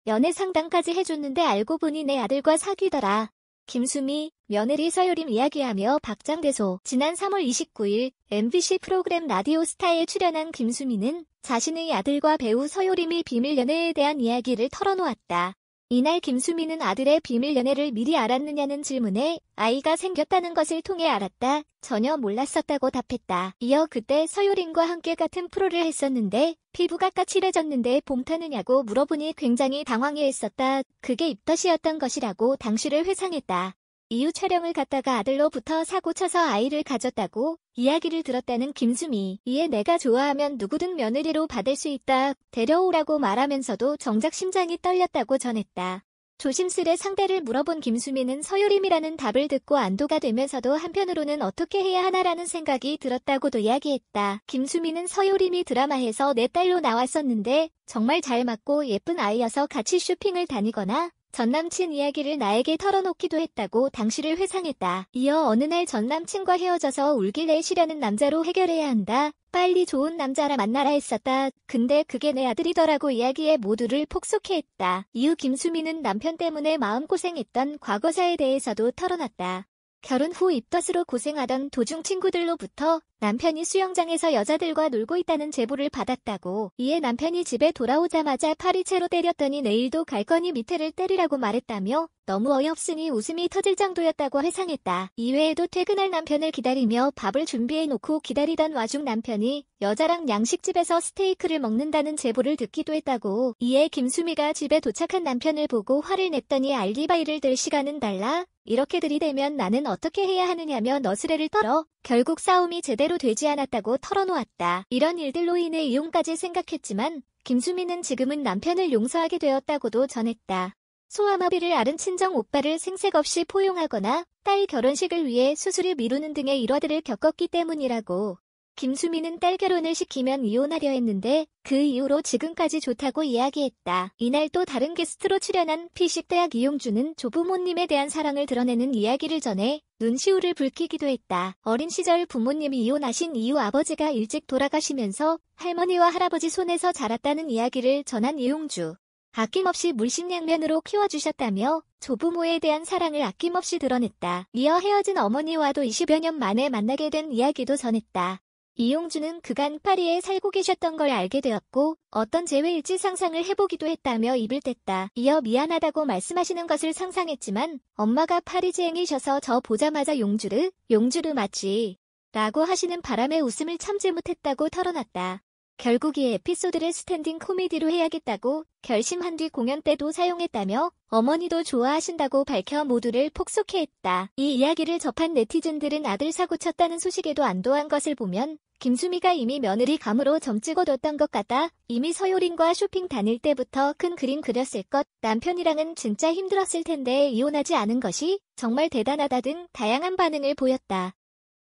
연애 상담까지 해줬는데 알고 보니 내 아들과 사귀더라. 김수미, 며느리 서유림 이야기하며 박장대소. 지난 3월 29일 MBC 프로그램 라디오스타에 출연한 김수미는 자신의 아들과 배우 서유림이 비밀 연애에 대한 이야기를 털어놓았다. 이날 김수미는 아들의 비밀 연애를 미리 알았느냐는 질문에 아이가 생겼다는 것을 통해 알았다. 전혀 몰랐었다고 답했다. 이어 그때 서유림과 함께 같은 프로를 했었는데 피부가 까칠해졌는데 봄 타느냐고 물어보니 굉장히 당황해했었다. 그게 입덧이었던 것이라고 당시를 회상했다. 이후 촬영을 갔다가 아들로부터 사고 쳐서 아이를 가졌다고 이야기를 들었다는 김수미. 이에 내가 좋아하면 누구든 며느리로 받을 수 있다. 데려오라고 말하면서도 정작 심장이 떨렸다고 전했다. 조심스레 상대를 물어본 김수미는 서유림이라는 답을 듣고 안도가 되면서도 한편으로는 어떻게 해야 하나라는 생각이 들었다고도 이야기했다. 김수미는 서유림이 드라마에서 내 딸로 나왔었는데 정말 잘 맞고 예쁜 아이여서 같이 쇼핑을 다니거나 전남친 이야기를 나에게 털어놓기도 했다고 당시를 회상했다. 이어 어느 날 전남친과 헤어져서 울길래 쉬려는 남자로 해결해야 한다. 빨리 좋은 남자라 만나라 했었다. 근데 그게 내 아들이더라고 이야기에 모두를 폭소케했다. 이후 김수미는 남편 때문에 마음고생했던 과거사에 대해서도 털어놨다. 결혼 후 입덧으로 고생하던 도중 친구들로부터 남편이 수영장에서 여자들과 놀고 있다는 제보를 받았다고. 이에 남편이 집에 돌아오자마자 파리채로 때렸더니 내일도 갈 거니 밑에를 때리라고 말했다며 너무 어이없으니 웃음이 터질 정도였다고 회상했다. 이외에도 퇴근할 남편을 기다리며 밥을 준비해놓고 기다리던 와중 남편이 여자랑 양식집에서 스테이크를 먹는다는 제보를 듣기도 했다고. 이에 김수미가 집에 도착한 남편을 보고 화를 냈더니 알리바이를 들 시간은 달라? 이렇게 들이대면 나는 어떻게 해야 하느냐며 너스레를 떨어 결국 싸움이 제대로 되지 않았다고 털어놓았다. 이런 일들로 인해 이혼까지 생각했지만 김수미는 지금은 남편을 용서하게 되었다고도 전했다. 소아마비를 앓은 친정 오빠를 생색 없이 포용하거나 딸 결혼식을 위해 수술을 미루는 등의 일화들을 겪었기 때문이라고. 김수미는 딸 결혼을 시키면 이혼하려 했는데 그 이후로 지금까지 좋다고 이야기했다. 이날 또 다른 게스트로 출연한 피식대학 이용주는 조부모님에 대한 사랑을 드러내는 이야기를 전해 눈시울을 붉히기도 했다. 어린 시절 부모님이 이혼하신 이후 아버지가 일찍 돌아가시면서 할머니와 할아버지 손에서 자랐다는 이야기를 전한 이용주. 아낌없이 물심양면으로 키워주셨다며 조부모에 대한 사랑을 아낌없이 드러냈다. 이어 헤어진 어머니와도 20여 년 만에 만나게 된 이야기도 전했다. 이용주는 그간 파리에 살고 계셨던 걸 알게 되었고 어떤 재회일지 상상을 해보기도 했다며 입을 뗐다. 이어 미안하다고 말씀하시는 것을 상상했지만 엄마가 파리지행이셔서 저 보자마자 용주르 맞지? 라고 하시는 바람에 웃음을 참지 못했다고 털어놨다. 결국 이 에피소드를 스탠딩 코미디로 해야겠다고 결심한 뒤 공연 때도 사용했다며 어머니도 좋아하신다고 밝혀 모두를 폭소케했다. 이 이야기를 접한 네티즌들은 아들 사고 쳤다는 소식에도 안도한 것을 보면 김수미가 이미 며느리 감으로 점 찍어뒀던 것 같다. 이미 서유림과 쇼핑 다닐 때부터 큰 그림 그렸을 것. 남편이랑은 진짜 힘들었을 텐데 이혼하지 않은 것이 정말 대단하다 등 다양한 반응을 보였다.